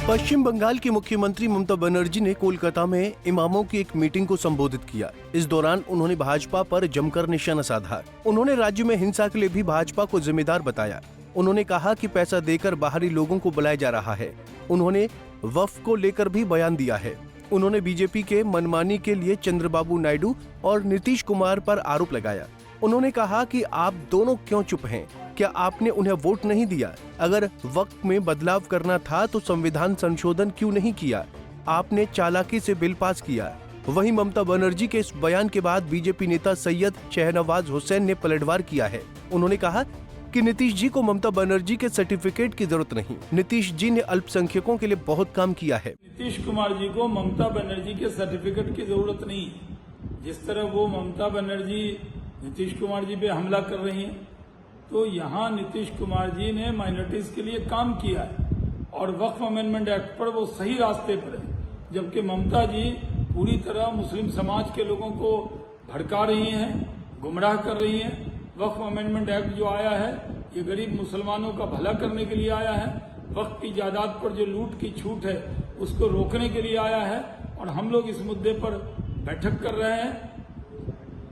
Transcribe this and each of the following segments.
पश्चिम बंगाल की मुख्यमंत्री ममता बनर्जी ने कोलकाता में इमामों की एक मीटिंग को संबोधित किया। इस दौरान उन्होंने भाजपा पर जमकर निशाना साधा। उन्होंने राज्य में हिंसा के लिए भी भाजपा को जिम्मेदार बताया। उन्होंने कहा कि पैसा देकर बाहरी लोगों को बुलाया जा रहा है। उन्होंने वक्फ को लेकर भी बयान दिया है। उन्होंने बीजेपी के मनमानी के लिए चंद्रबाबू नायडू और नीतीश कुमार पर आरोप लगाया। उन्होंने कहा कि आप दोनों क्यों चुप हैं? क्या आपने उन्हें वोट नहीं दिया? अगर वक्त में बदलाव करना था तो संविधान संशोधन क्यों नहीं किया? आपने चालाकी से बिल पास किया। वहीं ममता बनर्जी के इस बयान के बाद बीजेपी नेता सैयद शहनवाज हुसैन ने पलटवार किया है। उन्होंने कहा कि नीतीश जी को ममता बनर्जी के सर्टिफिकेट की जरूरत नहीं। नीतीश जी ने अल्पसंख्यकों के लिए बहुत काम किया है। नीतीश कुमार जी को ममता बनर्जी के सर्टिफिकेट की जरूरत नहीं। जिस तरह वो ममता बनर्जी नीतीश कुमार जी पे हमला कर रही हैं, तो यहाँ नीतीश कुमार जी ने माइनॉरिटीज के लिए काम किया है और वक्फ अमेंडमेंट एक्ट पर वो सही रास्ते पर है, जबकि ममता जी पूरी तरह मुस्लिम समाज के लोगों को भड़का रही हैं, गुमराह कर रही हैं। वक्फ अमेंडमेंट एक्ट जो आया है ये गरीब मुसलमानों का भला करने के लिए आया है। वक्फ की जायदाद पर जो लूट की छूट है उसको रोकने के लिए आया है और हम लोग इस मुद्दे पर बैठक कर रहे हैं।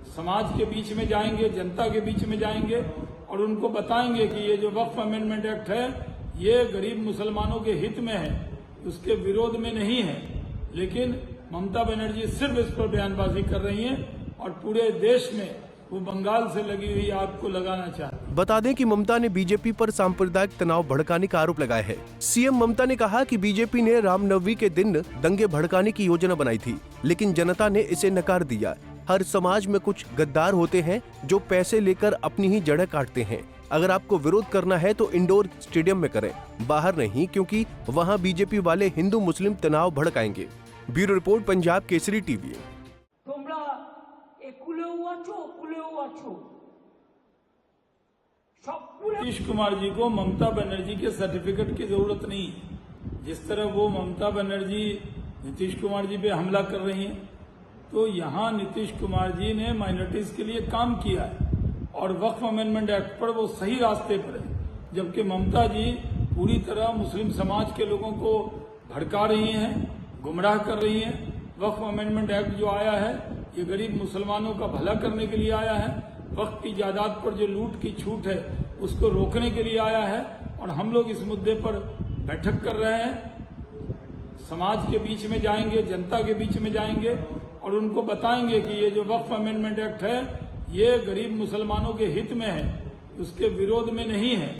समाज के बीच में जाएंगे, जनता के बीच में जाएंगे और उनको बताएंगे कि ये जो वक्फ अमेंडमेंट एक्ट है ये गरीब मुसलमानों के हित में है, उसके विरोध में नहीं है। लेकिन ममता बनर्जी सिर्फ इस पर बयानबाजी कर रही हैं और पूरे देश में वो बंगाल से लगी हुई आग को लगाना चाहती है। बता दें कि ममता ने बीजेपी पर सांप्रदायिक तनाव भड़काने का आरोप लगाया है। सीएम ममता ने कहा कि बीजेपी ने रामनवमी के दिन दंगे भड़काने की योजना बनाई थी, लेकिन जनता ने इसे नकार दिया। हर समाज में कुछ गद्दार होते हैं जो पैसे लेकर अपनी ही जड़ें काटते हैं। अगर आपको विरोध करना है तो इंडोर स्टेडियम में करें, बाहर नहीं, क्योंकि वहां बीजेपी वाले हिंदू मुस्लिम तनाव भड़काएंगे। Bureau report, Punjab Kesari TV. Nitish Kumar ji को ममता बनर्जी के सर्टिफिकेट की जरूरत नहीं। जिस तरह वो ममता बनर्जी नीतीश कुमार जी पे हमला कर रही हैं, तो यहाँ नीतीश कुमार जी ने माइनॉरिटीज के लिए काम किया है और वक्फ अमेंडमेंट एक्ट पर वो सही रास्ते पर है, जबकि ममता जी पूरी तरह मुस्लिम समाज के लोगों को भड़का रही हैं, गुमराह कर रही हैं। वक्फ अमेंडमेंट एक्ट जो आया है ये गरीब मुसलमानों का भला करने के लिए आया है। वक्फ की जायदाद पर जो लूट की छूट है उसको रोकने के लिए आया है और हम लोग इस मुद्दे पर बैठक कर रहे हैं। समाज के बीच में जाएंगे, जनता के बीच में जाएंगे और उनको बताएंगे कि ये जो वक्फ अमेंडमेंट एक्ट है ये गरीब मुसलमानों के हित में है, उसके विरोध में नहीं है।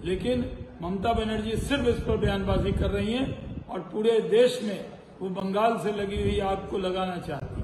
लेकिन ममता बनर्जी सिर्फ इस पर बयानबाजी कर रही हैं और पूरे देश में वो बंगाल से लगी हुई आग को लगाना चाहती है।